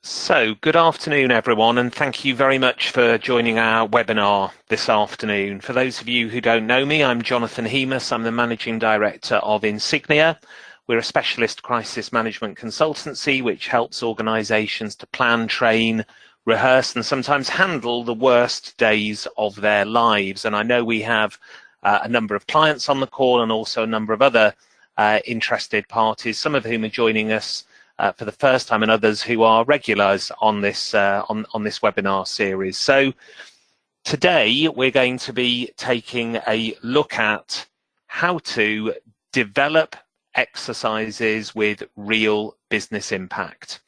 So, good afternoon, everyone, and thank you very much for joining our webinar this afternoon. For those of you who don't know me, I'm Jonathan Hemus. I'm the Managing Director of Insignia. We're a specialist crisis management consultancy which helps organisations to plan, train, rehearse, and sometimes handle the worst days of their lives. And I know we have a number of clients on the call and also a number of other interested parties, some of whom are joining us for the first time and others who are regulars on this on this webinar series. So today we're going to be taking a look at how to develop exercises with real business impact.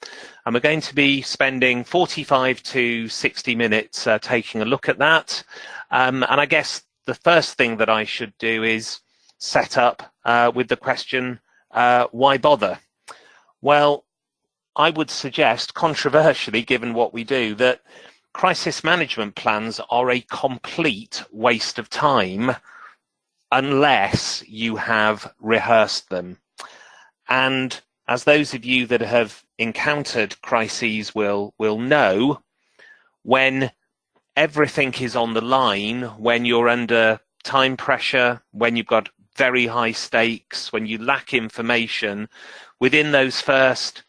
And we're going to be spending 45 to 60 minutes taking a look at that. And I guess the first thing that I should do is set up with the question, why bother? Well, I would suggest, controversially, given what we do, that crisis management plans are a complete waste of time unless you have rehearsed them. And as those of you that have encountered crises will know, when everything is on the line, when you're under time pressure, when you've got very high stakes, when you lack information, within those first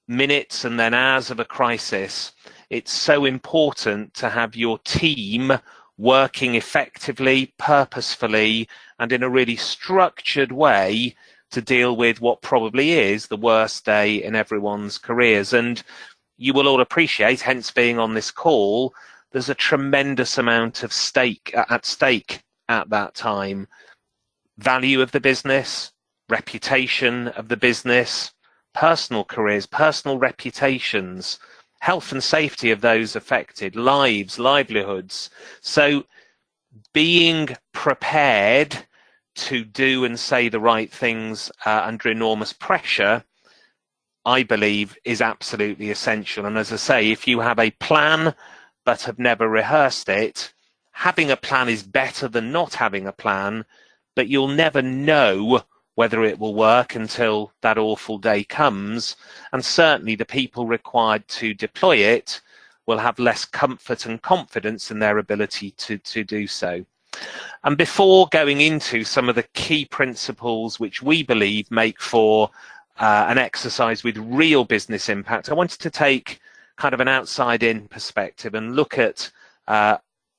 minutes and then hours of a crisis, it's so important to have your team working effectively, purposefully, and in a really structured way to deal with what probably is the worst day in everyone's careers. And you will all appreciate, hence being on this call, there's a tremendous amount of at stake at that time. Value of the business, reputation of the business, personal careers, personal reputations, health and safety of those affected, lives, livelihoods. So being prepared to do and say the right things under enormous pressure, I believe, is absolutely essential. And as I say, if you have a plan but have never rehearsed it, having a plan is better than not having a plan, but you'll never know whether it will work until that awful day comes. And certainly the people required to deploy it will have less comfort and confidence in their ability to do so. And before going into some of the key principles which we believe make for an exercise with real business impact, I wanted to take kind of an outside-in perspective and look at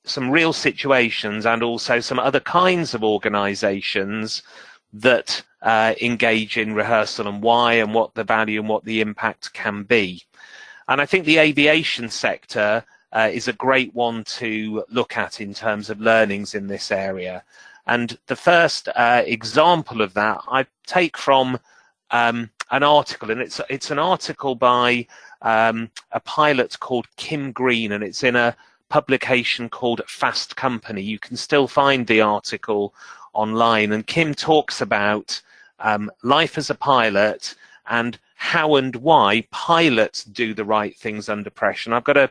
some real situations and also some other kinds of organizations that engage in rehearsal and why and what the value and what the impact can be. And I think the aviation sector is a great one to look at in terms of learnings in this area. And the first example of that I take from an article, and it's an article by a pilot called Kim Green, and it's in a publication called Fast Company. You can still find the article online, and Kim talks about life as a pilot and how and why pilots do the right things under pressure. And I've got a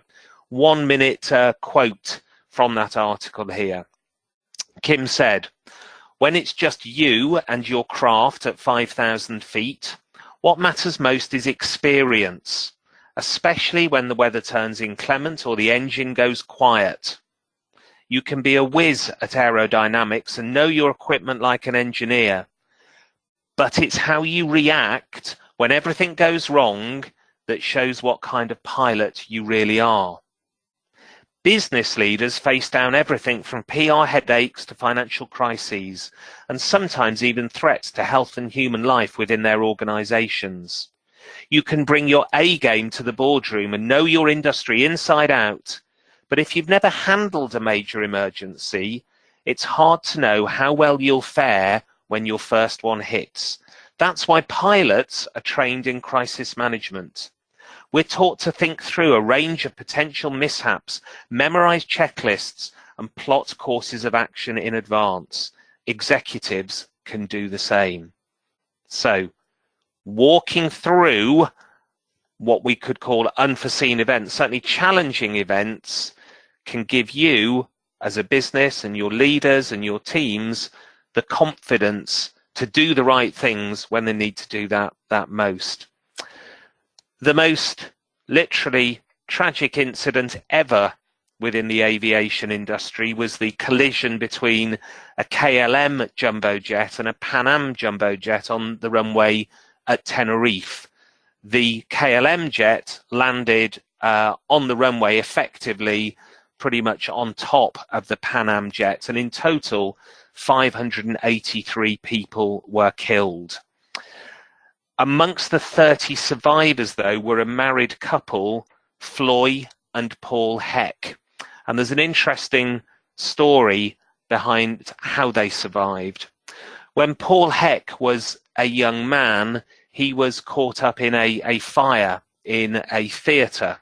1-minute quote from that article here. Kim said, "When it's just you and your craft at 5,000 feet, what matters most is experience, especially when the weather turns inclement or the engine goes quiet. You can be a whiz at aerodynamics and know your equipment like an engineer, but it's how you react when everything goes wrong that shows what kind of pilot you really are." Business leaders face down everything from PR headaches to financial crises, and sometimes even threats to health and human life within their organizations. You can bring your A game to the boardroom and know your industry inside out, but if you've never handled a major emergency, it's hard to know how well you'll fare when your first one hits. That's why pilots are trained in crisis management. We're taught to think through a range of potential mishaps, memorize checklists, and plot courses of action in advance. Executives can do the same. So, walking through what we could call unforeseen events, certainly challenging events, can give you as a business and your leaders and your teams the confidence to do the right things when they need to do that most. The most literally tragic incident ever within the aviation industry was the collision between a KLM jumbo jet and a Pan Am jumbo jet on the runway at Tenerife. The KLM jet landed on the runway effectively pretty much on top of the Pan Am jet, and in total 583 people were killed. Amongst the 30 survivors, though, were a married couple, Floy and Paul Heck. And there's an interesting story behind how they survived. When Paul Heck was a young man, he was caught up in a fire in a theatre.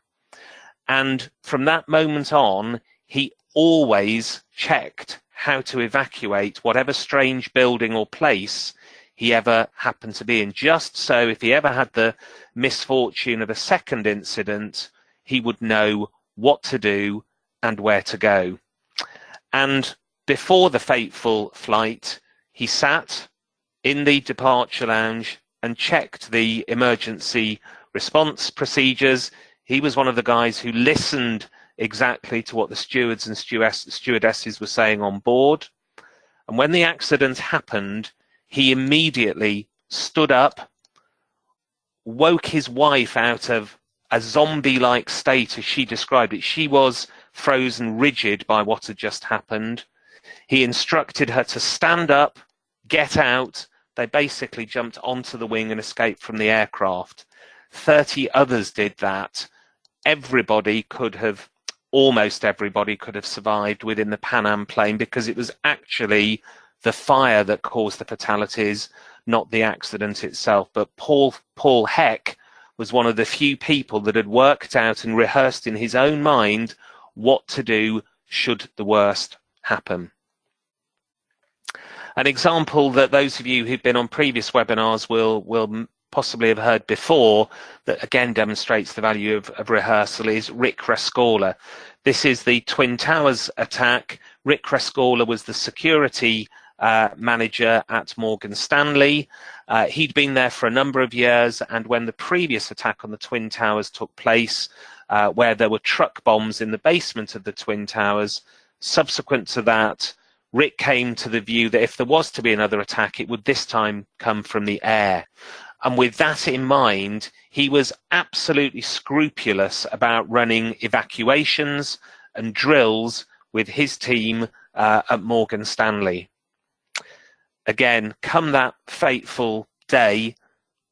And from that moment on, he always checked how to evacuate whatever strange building or place he ever happened to be in. Just so if he ever had the misfortune of a second incident, he would know what to do and where to go. And before the fateful flight, he sat in the departure lounge and checked the emergency response procedures. He was one of the guys who listened exactly to what the stewards and stewardesses were saying on board. And when the accident happened, he immediately stood up, woke his wife out of a zombie-like state, as she described it. She was frozen rigid by what had just happened. He instructed her to stand up, get out. They basically jumped onto the wing and escaped from the aircraft. 30 others did that. Almost everybody could have survived within the Pan Am plane, because it was actually the fire that caused the fatalities, not the accident itself. But Paul Heck was one of the few people that had worked out and rehearsed in his own mind what to do should the worst happen. An example that those of you who've been on previous webinars will possibly have heard before, that again demonstrates the value of rehearsal, is Rick Rescorla. This is the Twin Towers attack. Rick Rescorla was the security manager at Morgan Stanley. He'd been there for a number of years, and when the previous attack on the Twin Towers took place, where there were truck bombs in the basement of the Twin Towers, subsequent to that, Rick came to the view that if there was to be another attack, it would this time come from the air. And with that in mind, he was absolutely scrupulous about running evacuations and drills with his team at Morgan Stanley. Again, come that fateful day,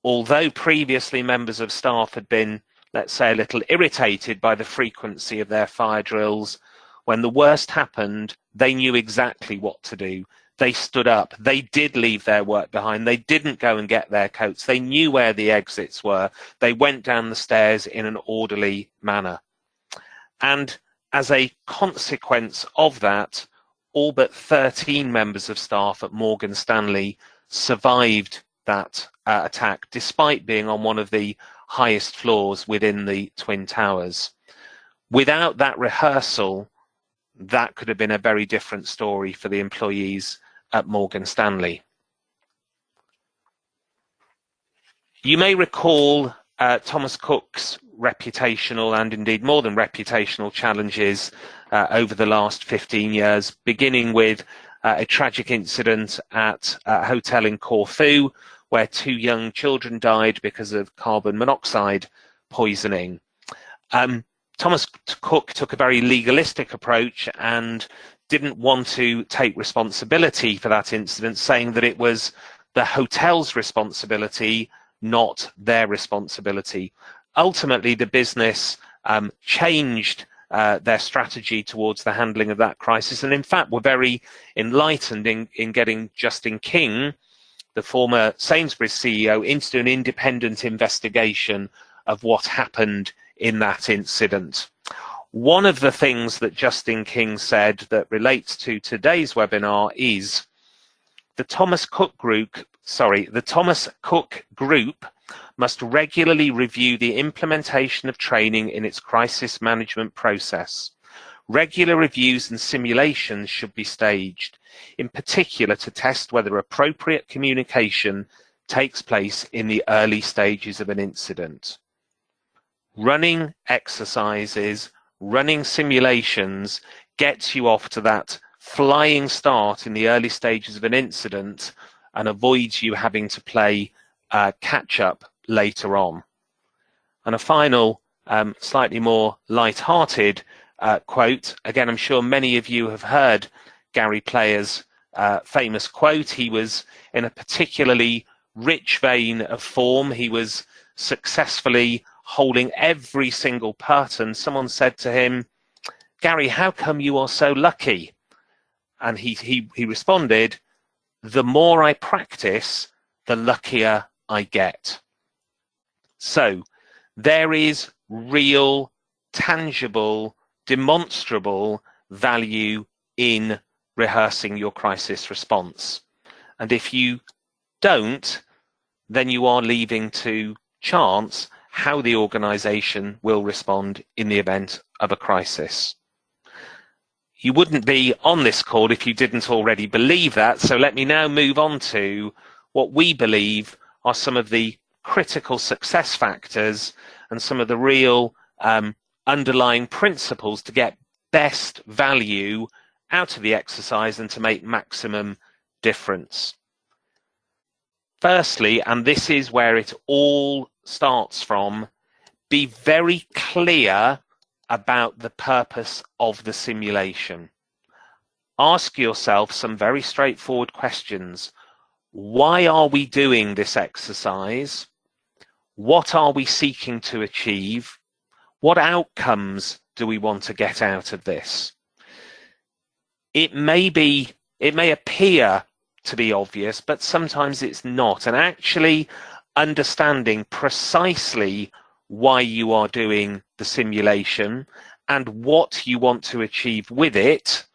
although previously members of staff had been, let's say, a little irritated by the frequency of their fire drills, when the worst happened, they knew exactly what to do. They stood up. They did leave their work behind. They didn't go and get their coats. They knew where the exits were. They went down the stairs in an orderly manner. And as a consequence of that, all but 13 members of staff at Morgan Stanley survived that attack, despite being on one of the highest floors within the Twin Towers. Without that rehearsal, that could have been a very different story for the employees at Morgan Stanley. You may recall Thomas Cook's reputational and indeed more than reputational challenges over the last 15 years, beginning with a tragic incident at a hotel in Corfu where 2 young children died because of carbon monoxide poisoning. Thomas Cook took a very legalistic approach and didn't want to take responsibility for that incident, saying that it was the hotel's responsibility, not their responsibility. Ultimately, the business changed their strategy towards the handling of that crisis, and in fact were very enlightened in getting Justin King, the former Sainsbury's CEO, into an independent investigation of what happened in that incident. One of the things that Justin King said that relates to today's webinar is the Thomas Cook Group must regularly review the implementation of training in its crisis management process. Regular reviews and simulations should be staged, in particular to test whether appropriate communication takes place in the early stages of an incident. running exercises, running simulations gets you off to that flying start in the early stages of an incident and avoids you having to play catch up later on. And a final, slightly more light-hearted quote. Again, I'm sure many of you have heard Gary Player's famous quote. He was in a particularly rich vein of form. He was successfully holding every single putt, and someone said to him, "Gary, how come you are so lucky?" And he responded, "The more I practice, the luckier I get." So there is real, tangible, demonstrable value in rehearsing your crisis response. And if you don't, then you are leaving to chance how the organization will respond in the event of a crisis. You wouldn't be on this call if you didn't already believe that. So let me now move on to what we believe are some of the critical success factors and some of the real underlying principles to get best value out of the exercise and to make maximum difference. Firstly, and this is where it all starts from, be very clear about the purpose of the simulation. Ask yourself some very straightforward questions. Why are we doing this exercise? What are we seeking to achieve? What outcomes do we want to get out of this? It may appear to be obvious, but sometimes it's not. And actually understanding precisely why you are doing the simulation and what you want to achieve with it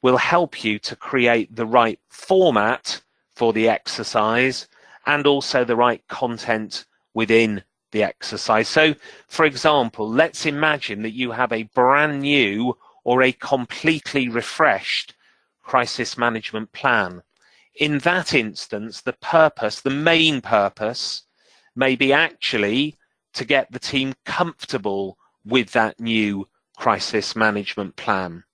will help you to create the right format for the exercise and also the right content within the exercise. So, for example, let's imagine that you have a brand new or a completely refreshed crisis management plan. In that instance, the purpose, the main purpose, may be actually to get the team comfortable with that new crisis management plan.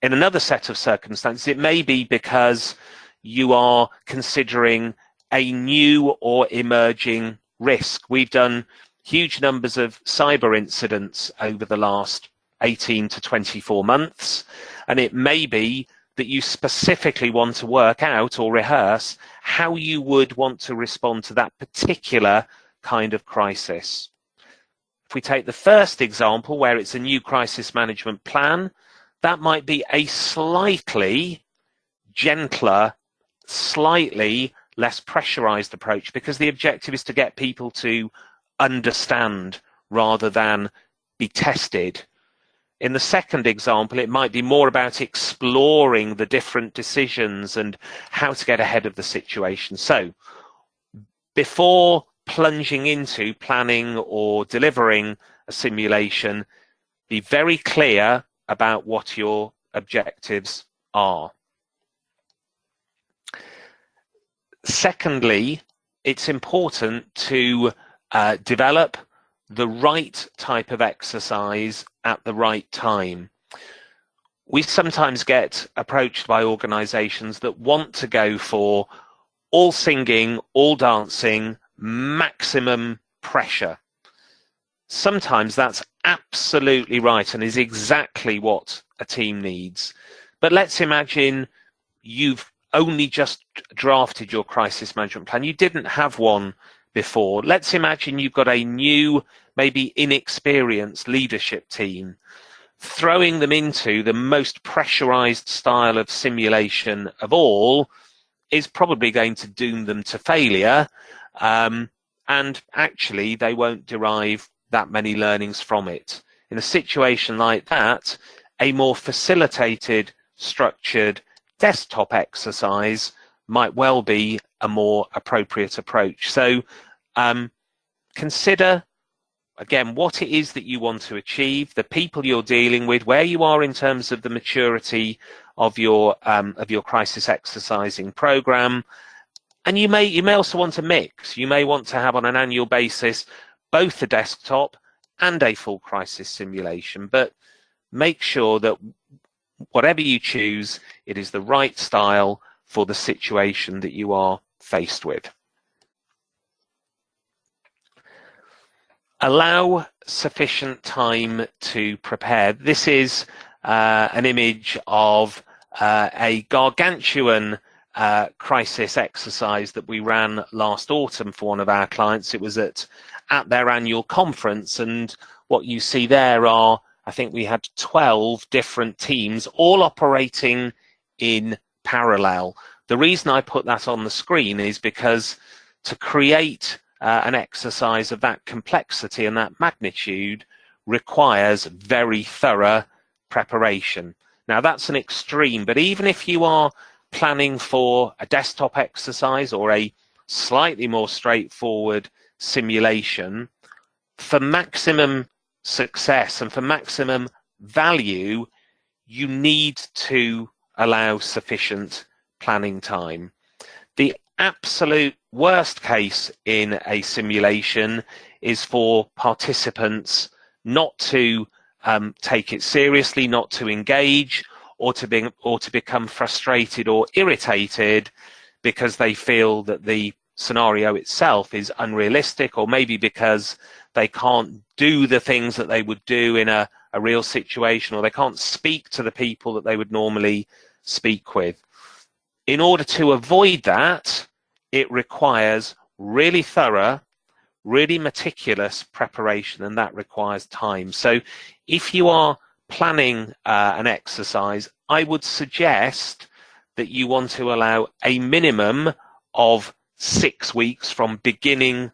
In another set of circumstances, it may be because you are considering a new or emerging risk. We've done huge numbers of cyber incidents over the last 18 to 24 months, and it may be that you specifically want to work out or rehearse how you would want to respond to that particular kind of crisis. If we take the first example where it's a new crisis management plan, that might be a slightly gentler, slightly less pressurized approach, because the objective is to get people to understand rather than be tested. In the second example, it might be more about exploring the different decisions and how to get ahead of the situation. So before plunging into planning or delivering a simulation, be very clear about what your objectives are. Secondly, it's important to develop the right type of exercise at the right time. We sometimes get approached by organizations that want to go for all singing, all dancing, maximum pressure. Sometimes that's absolutely right and is exactly what a team needs. But let's imagine you've only just drafted your crisis management plan. You didn't have one before. Let's imagine you've got a new, maybe inexperienced leadership team. Throwing them into the most pressurized style of simulation of all is probably going to doom them to failure. And actually, they won't derive that many learnings from it. In a situation like that, a more facilitated, structured desktop exercise might well be a more appropriate approach. So consider, again, what it is that you want to achieve, the people you're dealing with, where you are in terms of the maturity of your crisis exercising program. And you may also want to mix. You may want to have on an annual basis both the desktop and a full crisis simulation, but make sure that whatever you choose, it is the right style for the situation that you are faced with. Allow sufficient time to prepare. This is an image of a gargantuan crisis exercise that we ran last autumn for one of our clients. It was at their annual conference, and what you see there are, I think we had 12 different teams all operating in parallel. The reason I put that on the screen is because to create an exercise of that complexity and that magnitude requires very thorough preparation. Now that's an extreme, but even if you are planning for a desktop exercise or a slightly more straightforward simulation, for maximum success and for maximum value, you need to allow sufficient planning time. The absolute worst case in a simulation is for participants not to take it seriously, not to engage, or to become frustrated or irritated because they feel that the scenario itself is unrealistic, or maybe because they can't do the things that they would do in a real situation, or they can't speak to the people that they would normally speak with. In order to avoid that, it requires really thorough, really meticulous preparation, and that requires time. So if you are planning an exercise, I would suggest that you want to allow a minimum of 6 weeks from beginning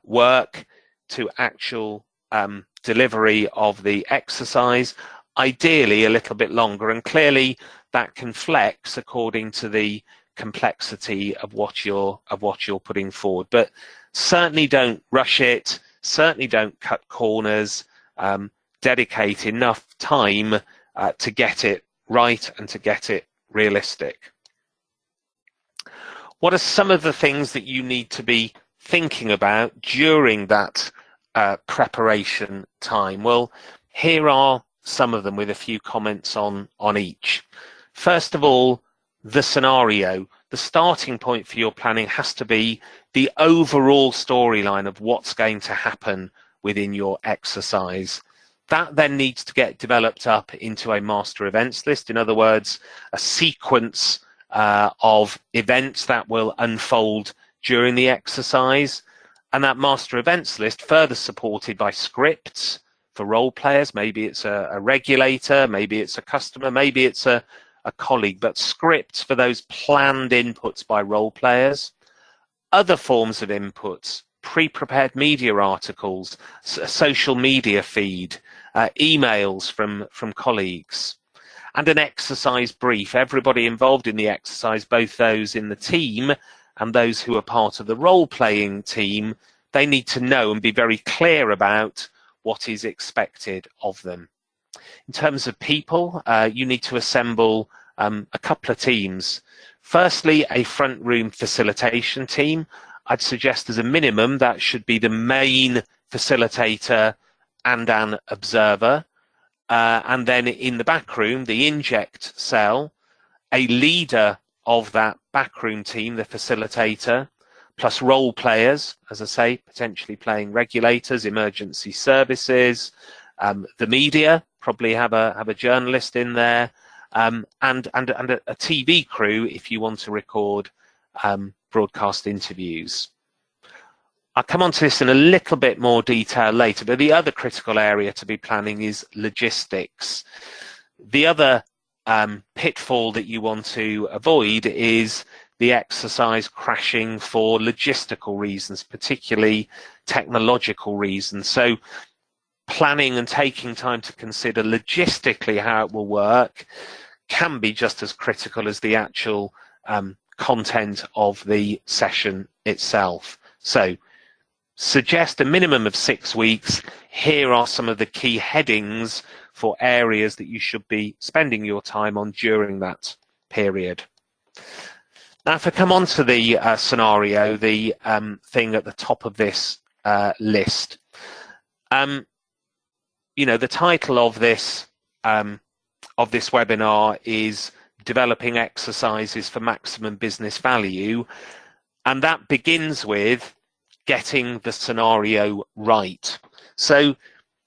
work to actual delivery of the exercise, ideally a little bit longer, and clearly that can flex according to the complexity of what you're putting forward. But certainly don't rush it, certainly don't cut corners, dedicate enough time to get it right and to get it realistic. What are some of the things that you need to be thinking about during that preparation time? Well, here are some of them with a few comments on each. First of all, the scenario. The starting point for your planning has to be the overall storyline of what's going to happen within your exercise. That then needs to get developed up into a master events list. In other words, a sequence of events that will unfold during the exercise. And that master events list further supported by scripts for role players. Maybe it's a regulator, maybe it's a customer, maybe it's a colleague, but scripts for those planned inputs by role players. Other forms of inputs, pre-prepared media articles, a social media feed, emails from colleagues, and an exercise brief. Everybody involved in the exercise, both those in the team and those who are part of the role-playing team, they need to know and be very clear about what is expected of them. In terms of people, you need to assemble a couple of teams. Firstly, a front room facilitation team. I'd suggest as a minimum that should be the main facilitator and an observer. And then in the back room, the inject cell, a leader of that backroom team, the facilitator, plus role players, as I say, potentially playing regulators, emergency services, the media, probably have a journalist in there, and a TV crew if you want to record broadcast interviews. I'll come on to this in a little bit more detail later, but the other critical area to be planning is logistics. The other pitfall that you want to avoid is the exercise crashing for logistical reasons, particularly technological reasons. So planning and taking time to consider logistically how it will work can be just as critical as the actual content of the session itself. So suggest a minimum of 6 weeks. Here are some of the key headings for areas that you should be spending your time on during that period. Now, if I come on to the scenario, the thing at the top of this list, the title of this webinar is Developing Exercises for Maximum Business Value, and that begins with getting the scenario right. So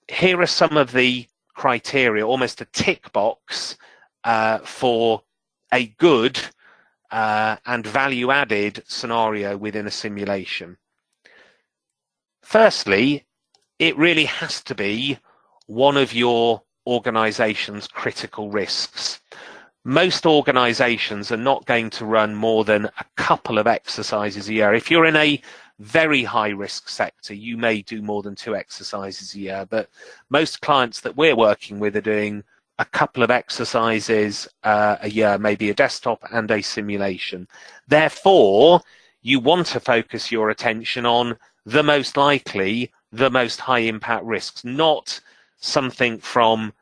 here are some of the criteria, almost a tick box for a good and value-added scenario within a simulation. Firstly, it really has to be one of your organization's critical risks. Most organizations are not going to run more than a couple of exercises a year. If you're in a very high risk sector, you may do more than 2 exercises a year, but most clients that we're working with are doing a couple of exercises a year, maybe a desktop and a simulation. Therefore, you want to focus your attention on the most likely, the most high impact risks, not something from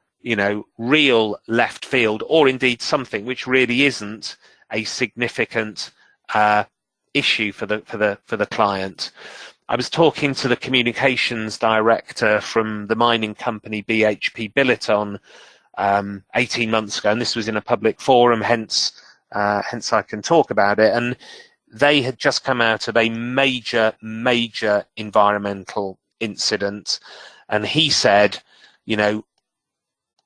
real left field, or indeed something which really isn't a significant issue for the client. I was talking to the communications director from the mining company BHP Billiton 18 months ago, and this was in a public forum, hence I can talk about it. And they had just come out of a major environmental incident, and he said,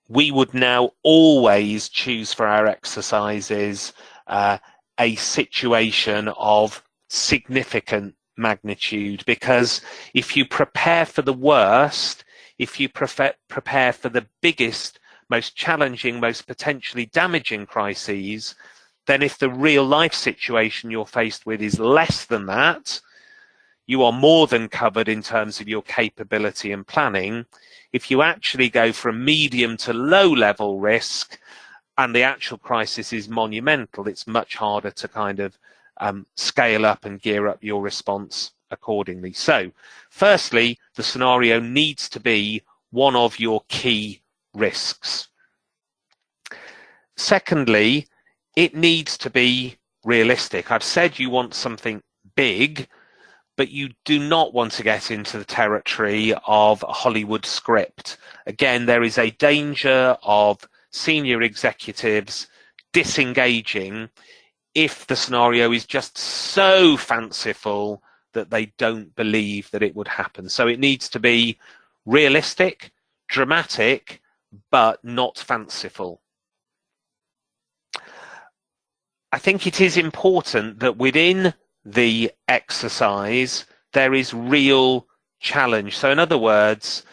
we would now always choose for our exercises a situation of significant magnitude, because if you prepare for the worst, if you prepare for the biggest, most challenging, most potentially damaging crises, then if the real life situation you're faced with is less than that, you are more than covered in terms of your capability and planning. If you actually go for a medium to low level risk and the actual crisis is monumental, it's much harder to kind of scale up and gear up your response accordingly. So firstly, the scenario needs to be one of your key risks. Secondly, it needs to be realistic. I've said you want something big, but you do not want to get into the territory of a Hollywood script. Again, there is a danger of senior executives disengaging if the scenario is just so fanciful that they don't believe that it would happen. So it needs to be realistic, dramatic, but not fanciful. I think it is important that within the exercise there is real challenge. So in other words,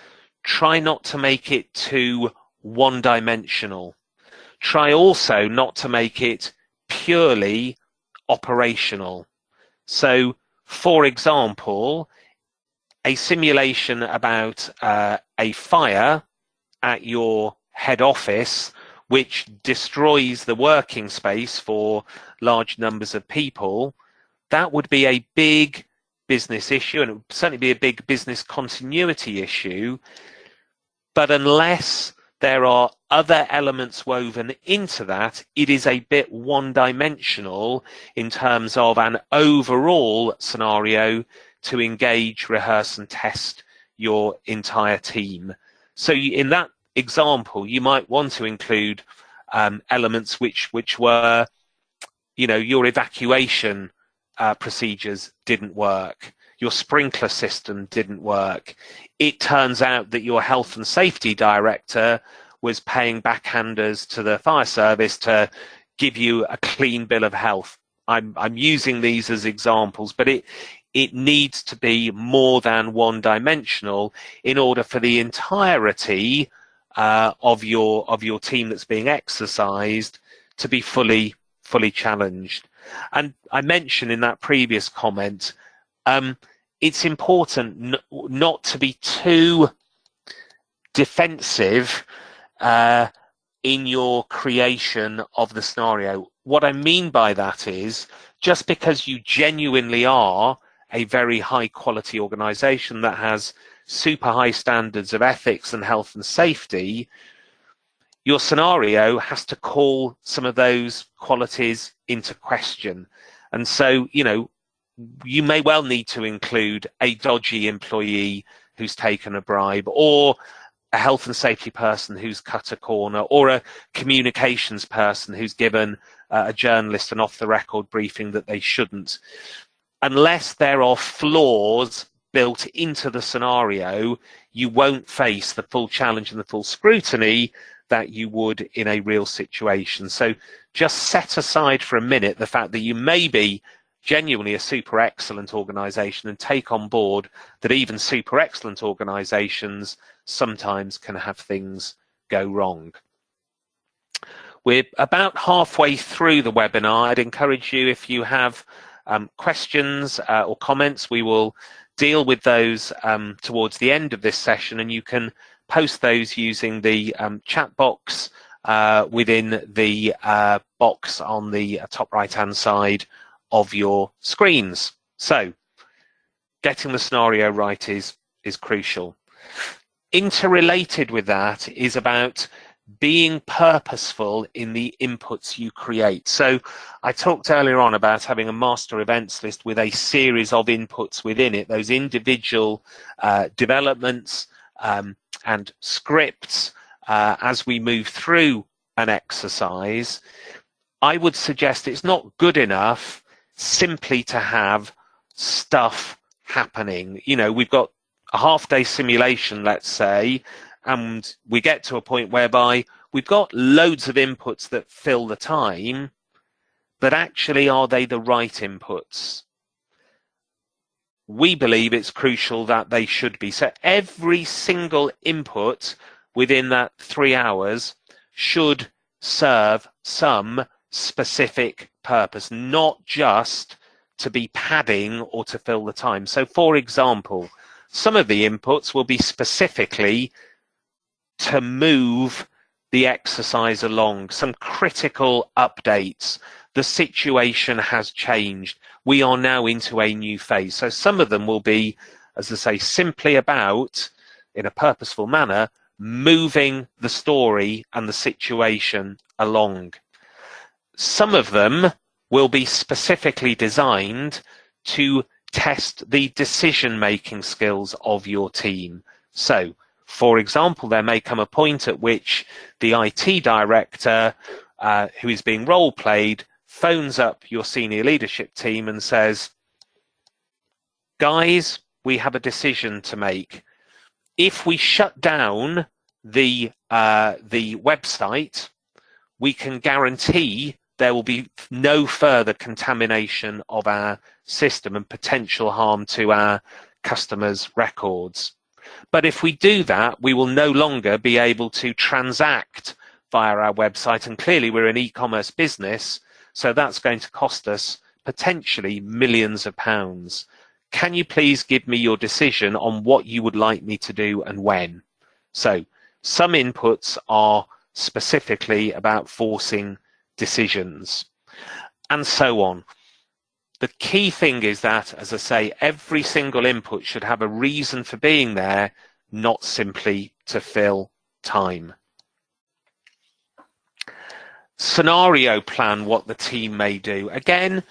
try not to make it too one-dimensional. Try also not to make it purely operational. So for example, a simulation about a fire at your head office which destroys the working space for large numbers of people, that would be a big business issue, and it would certainly be a big business continuity issue. But unless there are other elements woven into that, it is a bit one-dimensional in terms of an overall scenario to engage, rehearse, and test your entire team. So in that example, you might want to include elements which were, your evacuation procedures didn't work, your sprinkler system didn't work. It turns out that your health and safety director was paying backhanders to the fire service to give you a clean bill of health. I'm using these as examples, but it needs to be more than one-dimensional in order for the entirety of your team that's being exercised to be fully challenged. And I mentioned in that previous comment, it's important not to be too defensive in your creation of the scenario. What I mean by that is, just because you genuinely are a very high quality organization that has super high standards of ethics and health and safety, your scenario has to call some of those qualities into question. And so, you may well need to include a dodgy employee who's taken a bribe, or a health and safety person who's cut a corner, or a communications person who's given a journalist an off-the-record briefing that they shouldn't. Unless there are flaws built into the scenario, you won't face the full challenge and the full scrutiny that you would in a real situation. So just set aside for a minute the fact that you may be genuinely a super excellent organization, and take on board that even super excellent organizations sometimes can have things go wrong. We're about halfway through the webinar. I'd encourage you, if you have questions or comments, we will deal with those towards the end of this session, and you can post those using the chat box within the box on the top right hand side of your screens. So getting the scenario right is crucial. Interrelated with that is about being purposeful in the inputs you create. So I talked earlier on about having a master events list with a series of inputs within it, those individual developments and scripts as we move through an exercise. I would suggest it's not good enough simply to have stuff happening. You know, we've got a half-day simulation, let's say, and we get to a point whereby we've got loads of inputs that fill the time, but actually, are they the right inputs? We believe it's crucial that they should be. So every single input within that 3 hours should serve some specific purpose, not just to be padding or to fill the time. So for example, some of the inputs will be specifically to move the exercise along, some critical updates. The situation has changed. We are now into a new phase. So some of them will be, as I say, simply about, in a purposeful manner, moving the story and the situation along. Some of them will be specifically designed to test the decision-making skills of your team. So, for example, there may come a point at which the IT director, who is being role-played, phones up your senior leadership team and says, guys, we have a decision to make. If we shut down the website, we can guarantee there will be no further contamination of our system and potential harm to our customers' records. But if we do that, we will no longer be able to transact via our website. And clearly we're an e-commerce business, so that's going to cost us potentially millions of pounds. Can you please give me your decision on what you would like me to do and when? So some inputs are specifically about forcing decisions, and so on. The key thing is that, as I say, every single input should have a reason for being there, not simply to fill time. Scenario plan what the team may do. Again,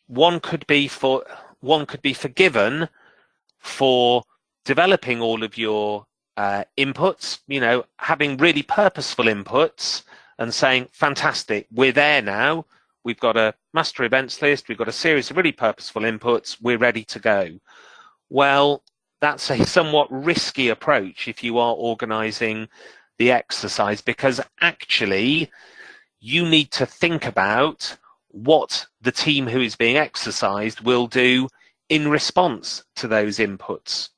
one could be forgiven for developing all of your inputs, you know, having really purposeful inputs and saying, fantastic, we're there now. We've got a master events list. We've got a series of really purposeful inputs. We're ready to go. Well, that's a somewhat risky approach if you are organizing the exercise, because actually you need to think about what the team who is being exercised will do in response to those inputs.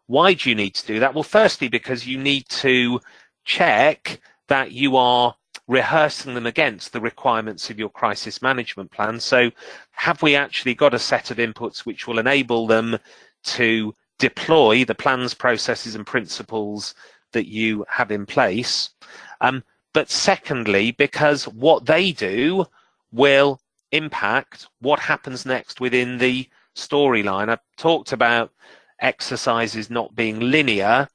Why do you need to do that? Well, firstly, because you need to check that you are rehearsing them against the requirements of your crisis management plan. So have we actually got a set of inputs which will enable them to deploy the plans, processes and principles that you have in place? But secondly, because what they do will impact what happens next within the storyline. I've talked about exercises not being linear.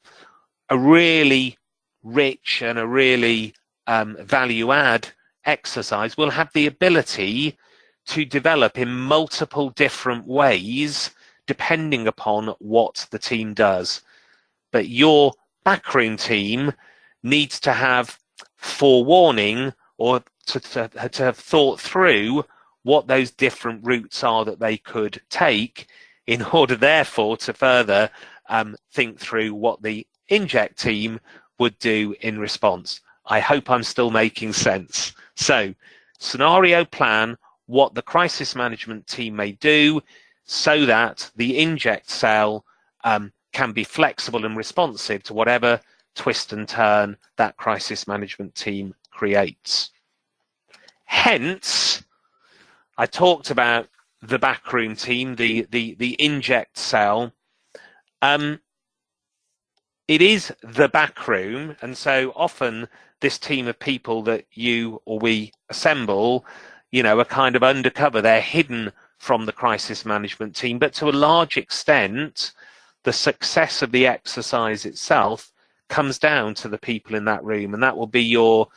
A really rich and a really value-add exercise will have the ability to develop in multiple different ways depending upon what the team does. But your backroom team needs to have forewarning, or to have thought through what those different routes are that they could take, in order therefore to further think through what the inject team would do in response. I hope I'm still making sense. So, scenario plan what the crisis management team may do so that the inject cell can be flexible and responsive to whatever twist and turn that crisis management team creates. Hence, I talked about the backroom team, the inject cell. It is the backroom, and so often this team of people that you or we assemble, are kind of undercover. They're hidden from the crisis management team, but to a large extent, the success of the exercise itself comes down to the people in that room, and that will be your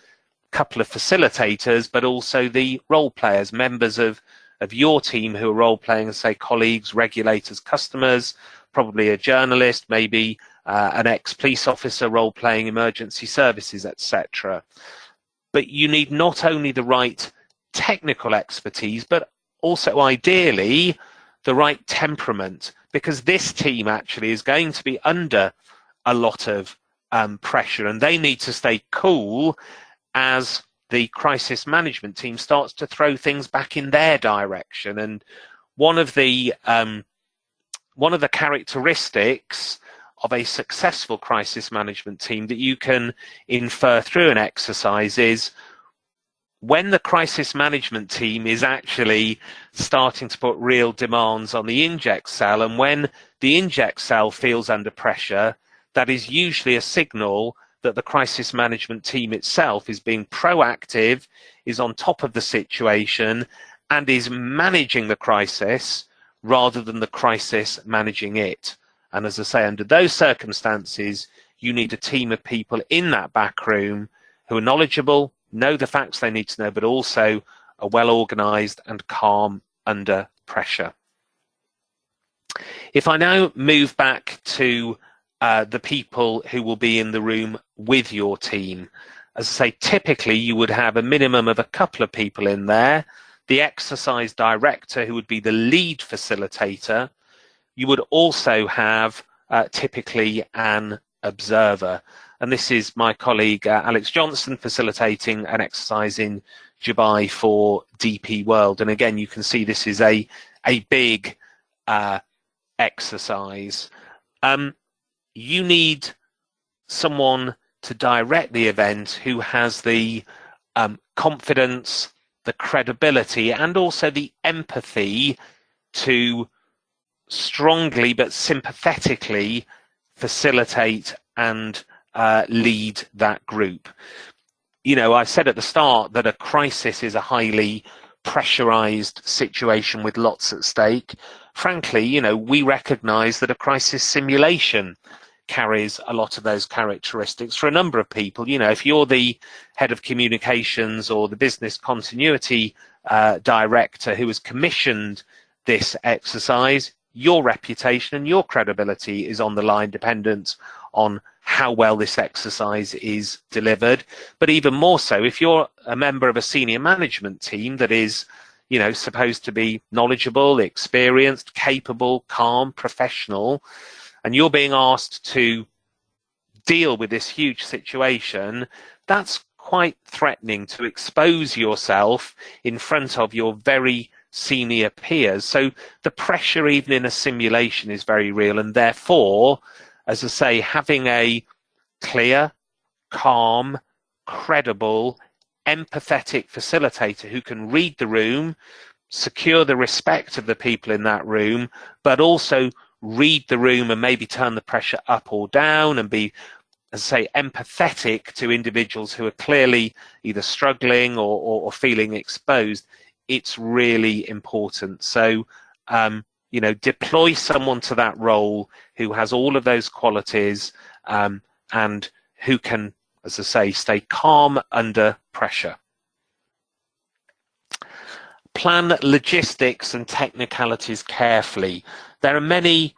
couple of facilitators, but also the role players, members of your team who are role playing, say colleagues, regulators, customers, probably a journalist, maybe an ex-police officer role playing emergency services, etc. But you need not only the right technical expertise, but also ideally the right temperament, because this team actually is going to be under a lot of pressure, and they need to stay cool as the crisis management team starts to throw things back in their direction. And one of the characteristics of a successful crisis management team that you can infer through an exercise is when the crisis management team is actually starting to put real demands on the inject cell, and when the inject cell feels under pressure, that is usually a signal that the crisis management team itself is being proactive, is on top of the situation, and is managing the crisis rather than the crisis managing it. And as I say, under those circumstances, you need a team of people in that back room who are knowledgeable, know the facts they need to know, but also are well organised and calm under pressure. If I now move back to the people who will be in the room with your team, as I say, typically you would have a minimum of a couple of people in there. The exercise director, who would be the lead facilitator. You would also have typically an observer. And this is my colleague Alex Johnson facilitating an exercise in Dubai for DP World. And again, you can see this is a big exercise. You need someone to direct the event who has the confidence, the credibility, and also the empathy to strongly but sympathetically facilitate and lead that group. I said at the start that a crisis is a highly pressurized situation with lots at stake. Frankly, we recognize that a crisis simulation carries a lot of those characteristics for a number of people. If you're the head of communications or the business continuity director who has commissioned this exercise, your reputation and your credibility is on the line, dependent on how well this exercise is delivered. But even more so, if you're a member of a senior management team that is, supposed to be knowledgeable, experienced, capable, calm, professional, and you're being asked to deal with this huge situation, that's quite threatening, to expose yourself in front of your very senior peers. So the pressure, even in a simulation, is very real, and therefore, as I say, having a clear, calm, credible, empathetic facilitator who can read the room, secure the respect of the people in that room, but also read the room and maybe turn the pressure up or down, and be, as I say, empathetic to individuals who are clearly either struggling or feeling exposed. It's really important. So, deploy someone to that role who has all of those qualities and who can, as I say, stay calm under pressure. Plan logistics and technicalities carefully. There are many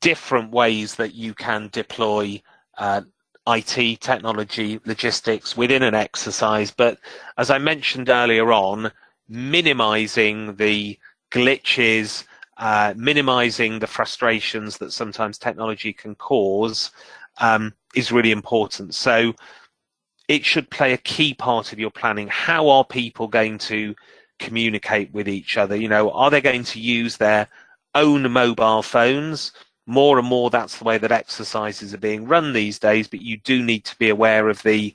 different ways that you can deploy IT, technology, logistics within an exercise. But as I mentioned earlier on, minimizing the glitches, minimizing the frustrations that sometimes technology can cause is really important. So it should play a key part of your planning. How are people going to communicate with each other? You know, are they going to use their own mobile phones? More and more, that's the way that exercises are being run these days, but you do need to be aware of the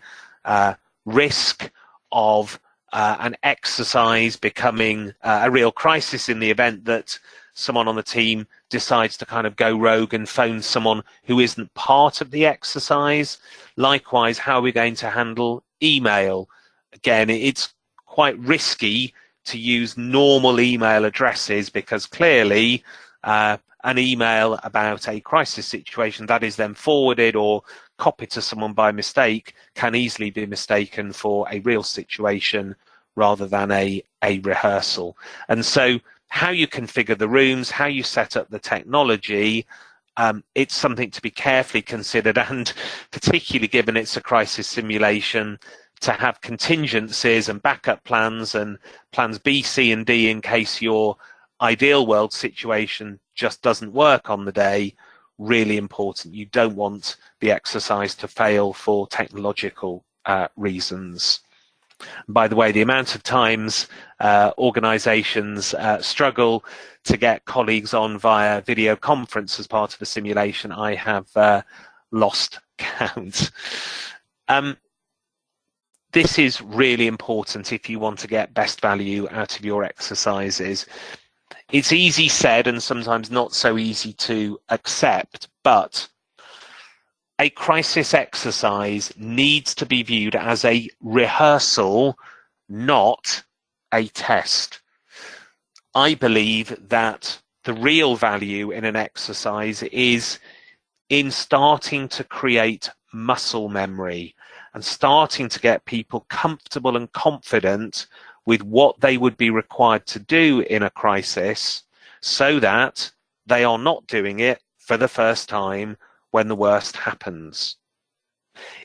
risk of an exercise becoming a real crisis in the event that someone on the team decides to kind of go rogue and phone someone who isn't part of the exercise. Likewise, how are we going to handle email? Again, it's quite risky to use normal email addresses, because clearly an email about a crisis situation that is then forwarded or copied to someone by mistake can easily be mistaken for a real situation rather than a rehearsal. And so how you configure the rooms, how you set up the technology, it's something to be carefully considered, and particularly given it's a crisis simulation, to have contingencies and backup plans and plans B, C, and D in case your ideal world situation just doesn't work on the day. Really important. You don't want the exercise to fail for technological reasons. By the way, the amount of times organizations struggle to get colleagues on via video conference as part of a simulation, I have lost count. This is really important if you want to get best value out of your exercises. It's easy said and sometimes not so easy to accept, but a crisis exercise needs to be viewed as a rehearsal, not a test. I believe that the real value in an exercise is in starting to create muscle memory and starting to get people comfortable and confident with what they would be required to do in a crisis, so that they are not doing it for the first time when the worst happens.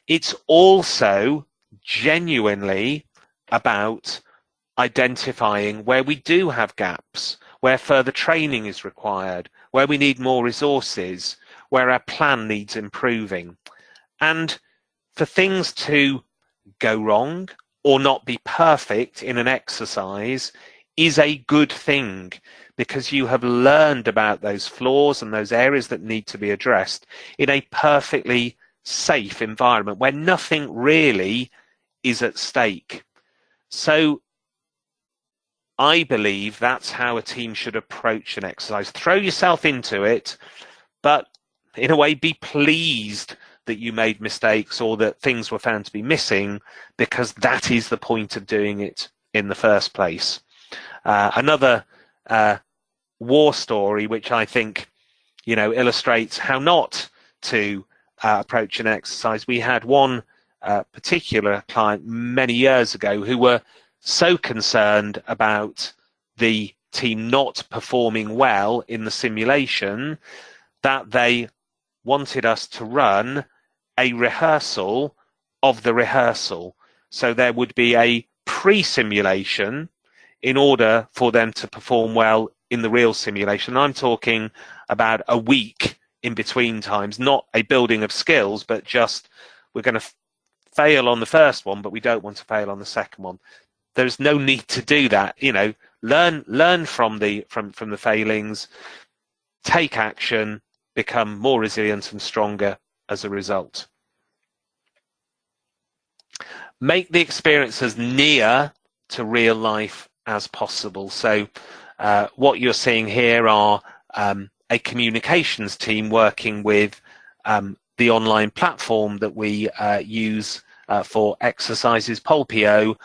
It's also genuinely about identifying where we do have gaps, where further training is required, where we need more resources, where our plan needs improving. And for things to go wrong or not be perfect in an exercise is a good thing, because you have learned about those flaws and those areas that need to be addressed in a perfectly safe environment where nothing really is at stake. So I believe that's how a team should approach an exercise. Throw yourself into it, but in a way be pleased that you made mistakes or that things were found to be missing, because that is the point of doing it in the first place. Another war story, which I think, you know, illustrates how not to approach an exercise. We had one particular client many years ago who were so concerned about the team not performing well in the simulation that they wanted us to run a rehearsal of the rehearsal. So there would be a pre-simulation in order for them to perform well in the real simulation. I'm talking about a week in between times, not a building of skills, but just we're going to fail on the first one, but we don't want to fail on the second one. There's no need to do that. You know, learn from the failings, take action, become more resilient and stronger as a result. Make the experience as near to real life as possible. So what you're seeing here are a communications team working with the online platform that we use for exercises, Polpio,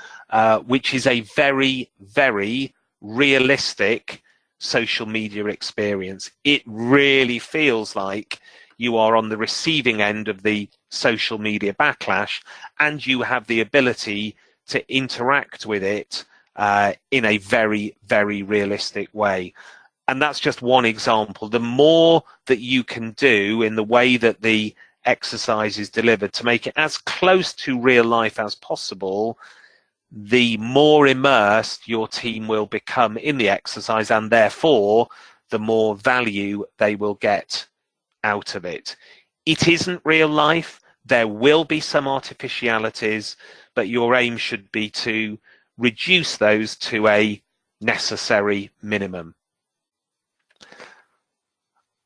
which is a very, very realistic social media experience. It really feels like you are on the receiving end of the social media backlash, and you have the ability to interact with it in a very, very realistic way. And that's just one example. The more that you can do in the way that the exercise is delivered, to make it as close to real life as possible, the more immersed your team will become in the exercise, and therefore the more value they will get out of it. It isn't real life. There will be some artificialities, but your aim should be to reduce those to a necessary minimum.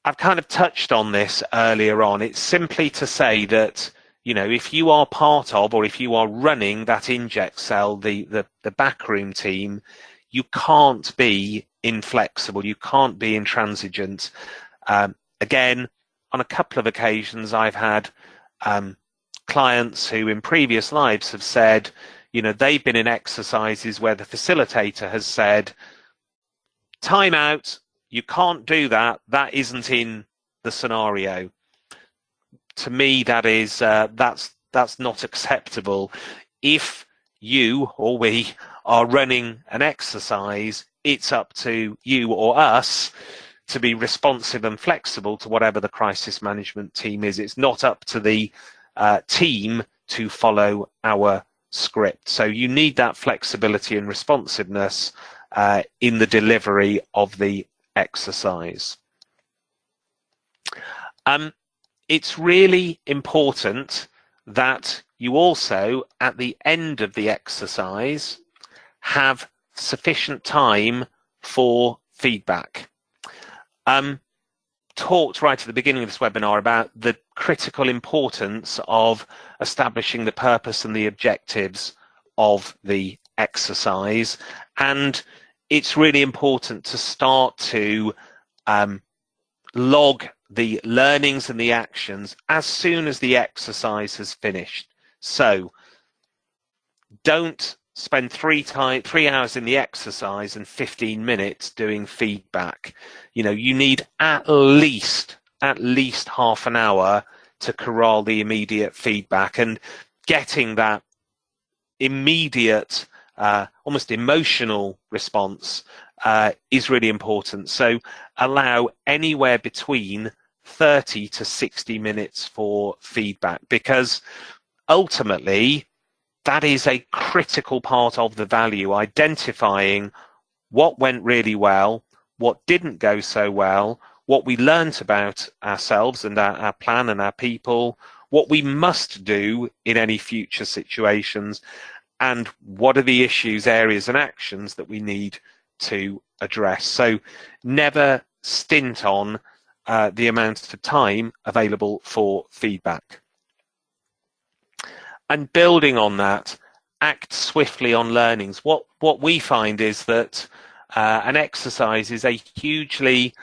I've kind of touched on this earlier on. It's simply to say that, you know, if you are part of, or if you are running that inject cell, the backroom team, you can't be inflexible. You can't be intransigent. Again, on a couple of occasions, I've had clients who in previous lives have said, you know, they've been in exercises where the facilitator has said, time out, you can't do that. That isn't in the scenario. To me, that is that's not acceptable. If you or we are running an exercise, it's up to you or us to be responsive and flexible to whatever the crisis management team is. It's not up to the team to follow our script. So you need that flexibility and responsiveness in the delivery of the exercise. It's really important that you also, at the end of the exercise, have sufficient time for feedback. Talked right at the beginning of this webinar about the critical importance of establishing the purpose and the objectives of the exercise, and it's really important to start to log the learnings and the actions as soon as the exercise has finished. So don't spend 3 hours in the exercise and 15 minutes doing feedback. You know, you need at least half an hour to corral the immediate feedback, and getting that immediate almost emotional response is really important. So allow anywhere between 30 to 60 minutes for feedback, because ultimately that is a critical part of the value, identifying what went really well, what didn't go so well, what we learnt about ourselves and our plan and our people, what we must do in any future situations, and what are the issues, areas and actions that we need to address. So never stint on the amount of time available for feedback. And building on that, act swiftly on learnings. What we find is that an exercise is a hugely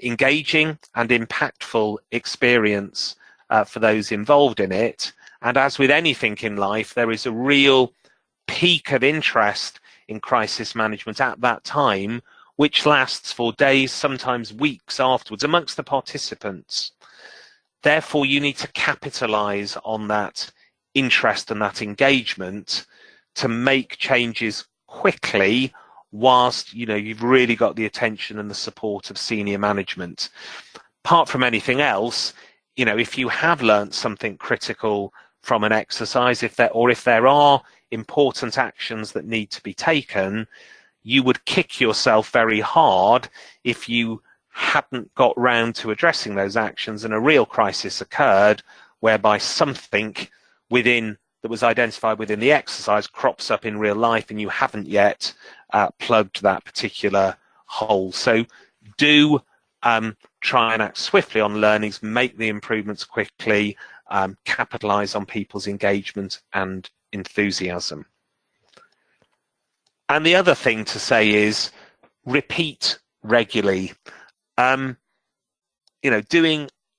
engaging and impactful experience for those involved in it. And as with anything in life, there is a real peak of interest in crisis management at that time, which lasts for days, sometimes weeks afterwards amongst the participants. Therefore, you need to capitalize on that interest and that engagement to make changes quickly, whilst you've really got the attention and the support of senior management. Apart from anything else, if you have learnt something critical from an exercise, if there are important actions that need to be taken, you would kick yourself very hard if you hadn't got round to addressing those actions and a real crisis occurred whereby something that was identified within the exercise crops up in real life and you haven't yet plugged that particular hole. So do try and act swiftly on learnings, make the improvements quickly, capitalize on people's engagement and enthusiasm. And the other thing to say is repeat regularly. Doing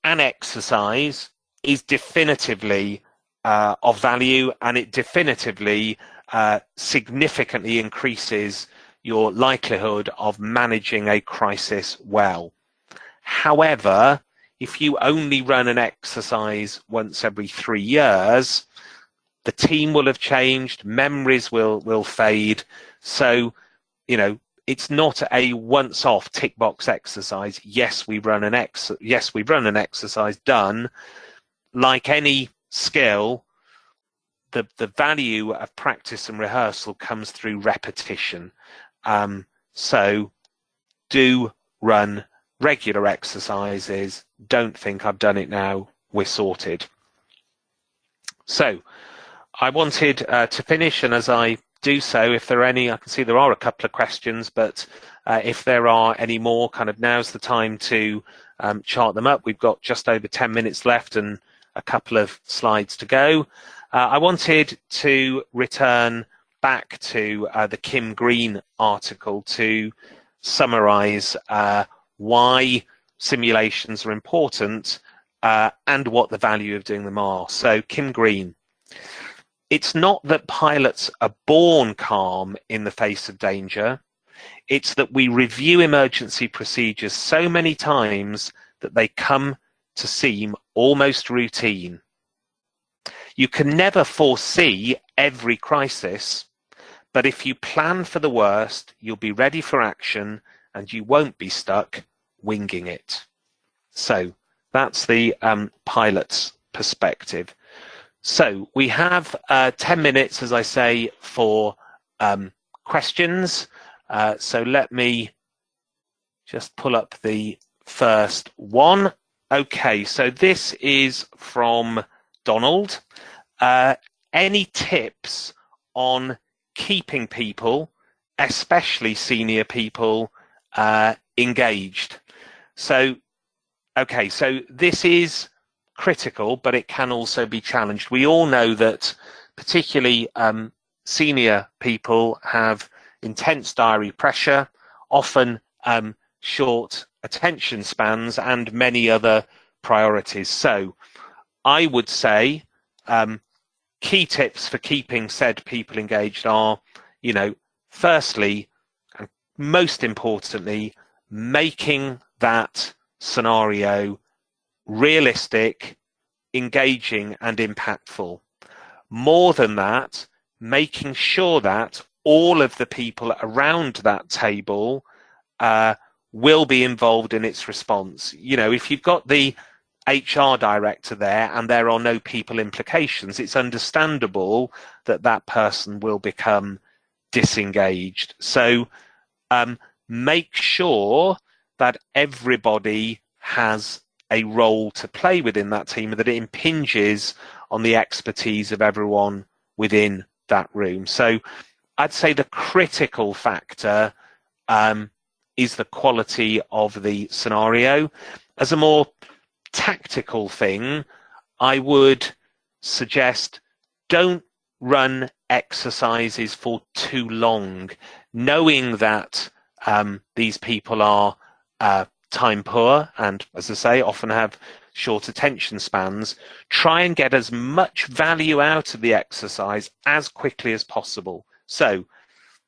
an exercise is definitively of value, and it definitively significantly increases your likelihood of managing a crisis well. However, if you only run an exercise once every 3 years, the team will have changed, memories will fade. So, it's not a once-off tick box exercise. Yes, we run an exercise, done. like any skill, the value of practice and rehearsal comes through repetition. So do run regular exercises. Don't think I've done it now, we're sorted. So I wanted to finish, and as I do so, if there are any, I can see there are a couple of questions, but if there are any more, kind of now's the time to chart them up. We've got just over 10 minutes left and a couple of slides to go. I wanted to return back to the Kim Green article to summarize why simulations are important and what the value of doing them are. So Kim Green: it's not that pilots are born calm in the face of danger. It's that we review emergency procedures so many times that they come to seem almost routine. You can never foresee every crisis, but if you plan for the worst, you'll be ready for action and you won't be stuck winging it. So that's the pilot's perspective. So we have 10 minutes, as I say, for questions. So let me just pull up the first one. Okay, so this is from Donald. Any tips on keeping people, especially senior people, engaged? So, okay, so this is critical, but it can also be challenged. We all know that particularly senior people have intense diary pressure, often short attention spans, and many other priorities. So I would say key tips for keeping said people engaged are, firstly, and most importantly, making that scenario realistic, engaging, and impactful. More than that, making sure that all of the people around that table will be involved in its response. If you've got the HR director there and there are no people implications, it's understandable that that person will become disengaged. So make sure that everybody has a role to play within that team, that it impinges on the expertise of everyone within that room. So I'd say the critical factor is the quality of the scenario. As a more tactical thing, I would suggest don't run exercises for too long, knowing that these people are time poor and, as I say, often have short attention spans. Try and get as much value out of the exercise as quickly as possible. So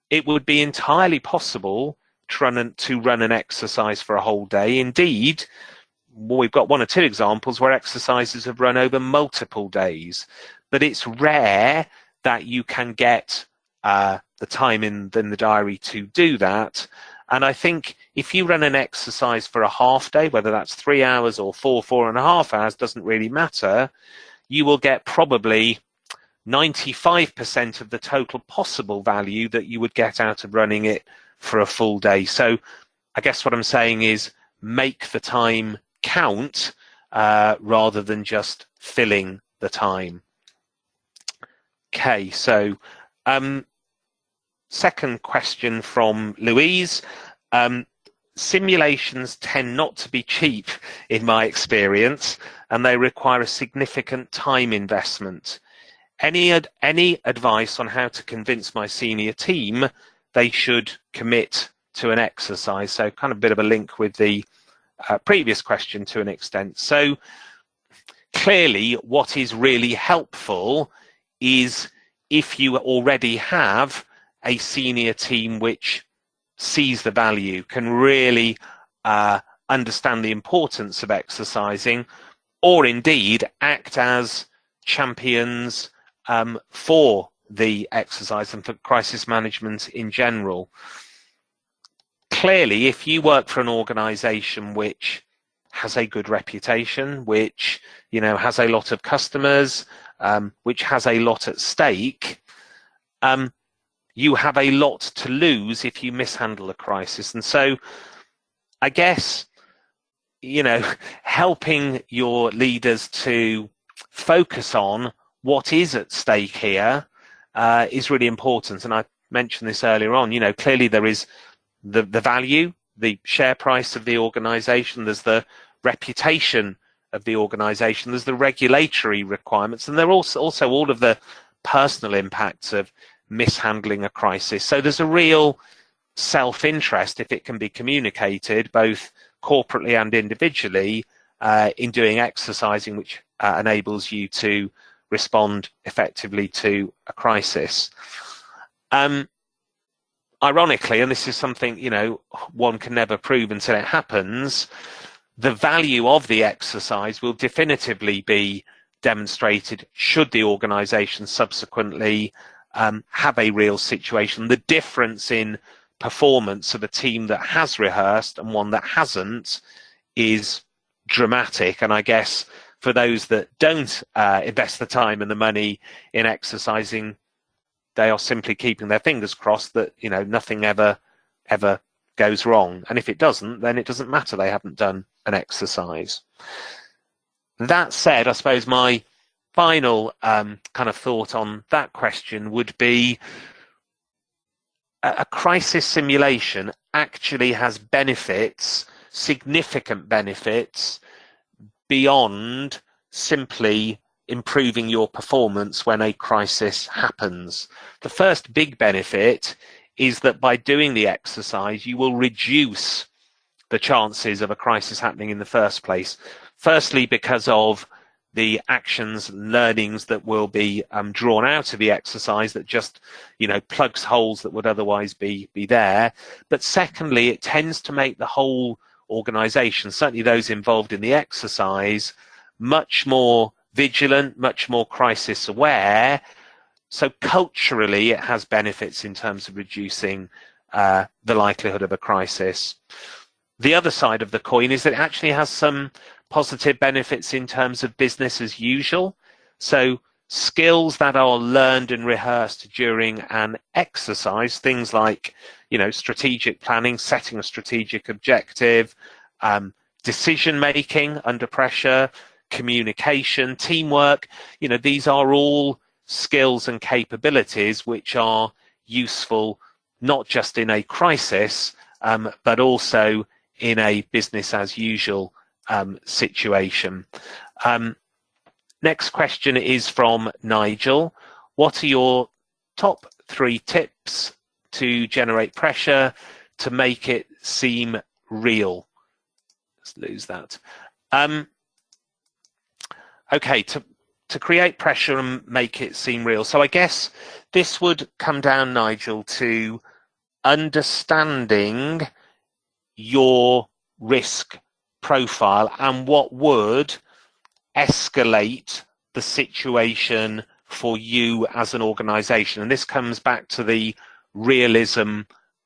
it would be entirely possible to run an exercise for a whole day. Indeed, we've got one or two examples where exercises have run over multiple days, but it's rare that you can get the time in the diary to do that. And I think if you run an exercise for a half day, whether that's 3 hours or 4.5 hours, doesn't really matter, you will get probably 95% of the total possible value that you would get out of running it for a full day. So I guess what I'm saying is make the time count rather than just filling the time. Okay, so second question from Louise. Simulations tend not to be cheap in my experience, and they require a significant time investment. Any advice on how to convince my senior team they should commit to an exercise? So kind of a bit of a link with the previous question to an extent. So clearly what is really helpful is if you already have a senior team which sees the value, can really understand the importance of exercising, or indeed act as champions for the exercise and for crisis management in general. Clearly, if you work for an organisation which has a good reputation, which, you know, has a lot of customers, which has a lot at stake, you have a lot to lose if you mishandle a crisis. And so I guess, you know, helping your leaders to focus on what is at stake here is really important. And I mentioned this earlier on, you know, clearly there is the value, the share price of the organization, there's the reputation of the organization, there's the regulatory requirements, and there are also all of the personal impacts of mishandling a crisis. So there's a real self-interest, if it can be communicated both corporately and individually, in doing exercising which enables you to respond effectively to a crisis. Ironically, and this is something, you know, one can never prove until it happens, the value of the exercise will definitively be demonstrated should the organization subsequently have a real situation. The difference in performance of a team that has rehearsed and one that hasn't is dramatic. And I guess for those that don't invest the time and the money in exercising, they are simply keeping their fingers crossed that, you know, nothing ever goes wrong. And if it doesn't, then it doesn't matter. They haven't done an exercise. That said, I suppose my final kind of thought on that question would be a crisis simulation actually has benefits, significant benefits, beyond simply improving your performance when a crisis happens. The first big benefit is that by doing the exercise, you will reduce the chances of a crisis happening in the first place. Firstly, because of the actions and learnings that will be drawn out of the exercise that just, you know, plugs holes that would otherwise be there. But secondly, it tends to make the whole organization, certainly those involved in the exercise, much more vigilant, much more crisis aware. So culturally, it has benefits in terms of reducing the likelihood of a crisis. The other side of the coin is that it actually has some positive benefits in terms of business as usual. So skills that are learned and rehearsed during an exercise, things like, you know, strategic planning, setting a strategic objective, decision making under pressure, communication, teamwork, you know, these are all skills and capabilities which are useful not just in a crisis, but also in a business as usual situation. Next question is from Nigel. What are your top 3 tips to generate pressure to make it seem real? Let's lose that. Okay, to create pressure and make it seem real. So I guess this would come down, Nigel, to understanding your risk profile and what would escalate the situation for you as an organization. And this comes back to the realism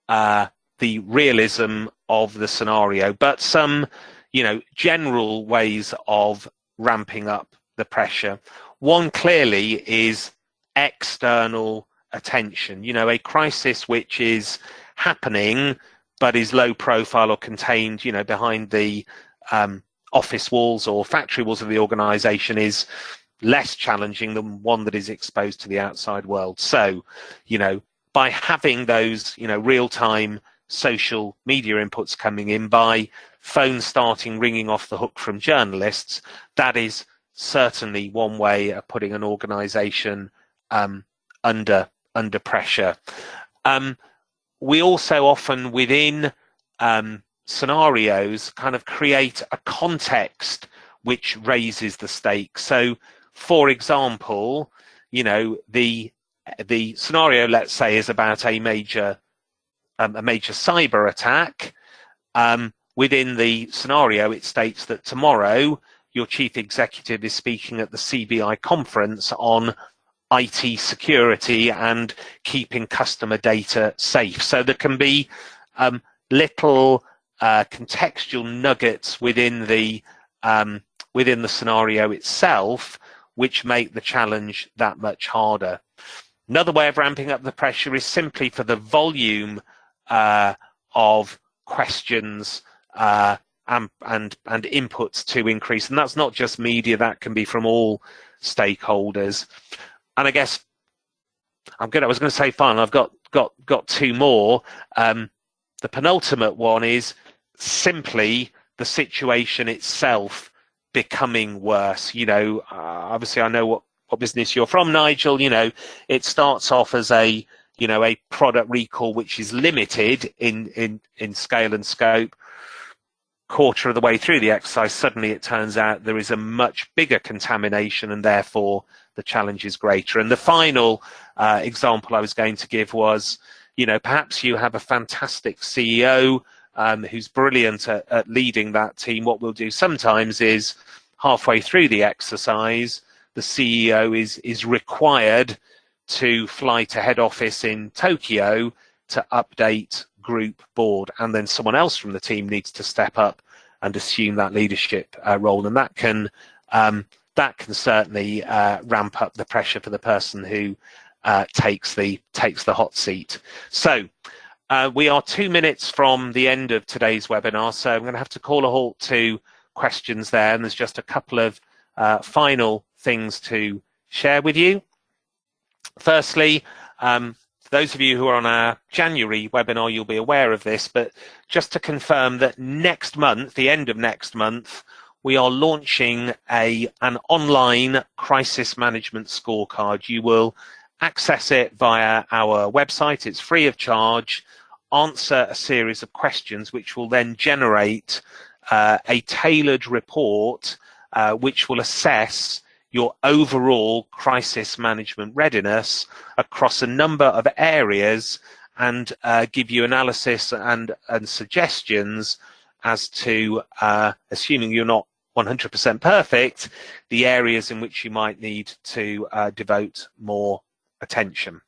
of the scenario, but some, you know, general ways of ramping up the pressure. One clearly is external attention. You know, a crisis which is happening but is low profile or contained, you know, behind the office walls or factory walls of the organization is less challenging than one that is exposed to the outside world. So, you know, by having those, you know, real-time social media inputs coming in, by phones starting ringing off the hook from journalists, that is certainly one way of putting an organization under pressure. We also often within scenarios kind of create a context which raises the stakes. So, for example, you know, the scenario, let's say, is about a major cyber attack. Within the scenario, it states that tomorrow your chief executive is speaking at the CBI conference on IT security and keeping customer data safe. So there can be little contextual nuggets within the scenario itself, which make the challenge that much harder. Another way of ramping up the pressure is simply for the volume of questions and inputs to increase, and that's not just media, that can be from all stakeholders. And I guess I was going to say final, I've got two more. The penultimate one is simply the situation itself becoming worse. Obviously I know what business you're from, Nigel. It starts off as a product recall which is limited in scale and scope. Quarter of the way through the exercise, suddenly it turns out there is a much bigger contamination, and therefore the challenge is greater. And the final example I was going to give was, perhaps you have a fantastic CEO who's brilliant at leading that team. What we'll do sometimes is halfway through the exercise, the CEO is required to fly to head office in Tokyo to update group board, and then someone else from the team needs to step up and assume that leadership role, and that can certainly ramp up the pressure for the person who takes the hot seat. So we are 2 minutes from the end of today's webinar, so I'm going to have to call a halt to questions there, and there's just a couple of final things to share with you. Firstly, those of you who are on our January webinar, you'll be aware of this, but just to confirm that next month, the end of next month, we are launching an online crisis management scorecard. You will access it via our website. It's free of charge. Answer a series of questions which will then generate a tailored report which will assess your overall crisis management readiness across a number of areas, and give you analysis and suggestions as to, assuming you're not 100% perfect, the areas in which you might need to devote more attention.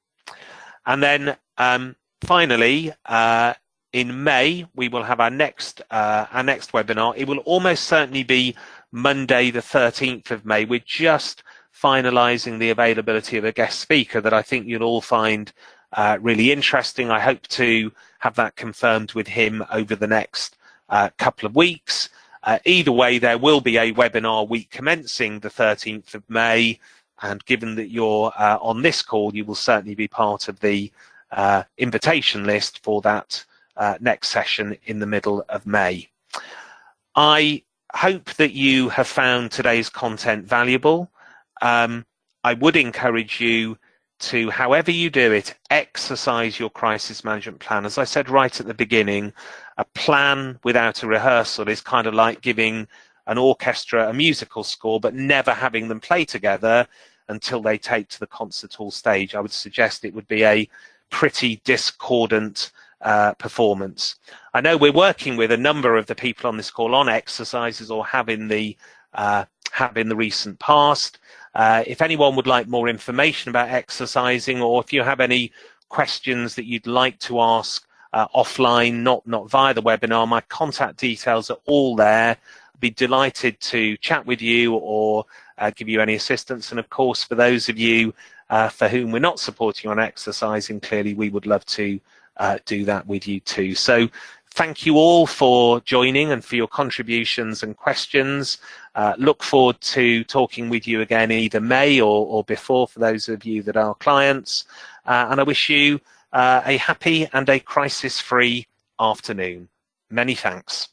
And then finally, in May, we will have our next webinar. It will almost certainly be Monday, the 13th of May. We're just finalising the availability of a guest speaker that I think you'll all find really interesting. I hope to have that confirmed with him over the next couple of weeks. Either way, there will be a webinar week commencing the 13th of May, and given that you're on this call, you will certainly be part of the invitation list for that next session in the middle of May. I hope that you have found today's content valuable. I would encourage you to, however you do it, exercise your crisis management plan. As I said right at the beginning, a plan without a rehearsal is kind of like giving an orchestra a musical score but never having them play together until they take to the concert hall stage. I would suggest it would be a pretty discordant performance. I know we're working with a number of the people on this call on exercises, or have in the recent past. If anyone would like more information about exercising, or if you have any questions that you'd like to ask offline, not via the webinar, my contact details are all there. I'd be delighted to chat with you or give you any assistance. And of course, for those of you for whom we're not supporting on exercising, clearly we would love to do that with you too. So thank you all for joining and for your contributions and questions. Look forward to talking with you again either May or before, for those of you that are clients. And I wish you a happy and a crisis-free afternoon. Many thanks.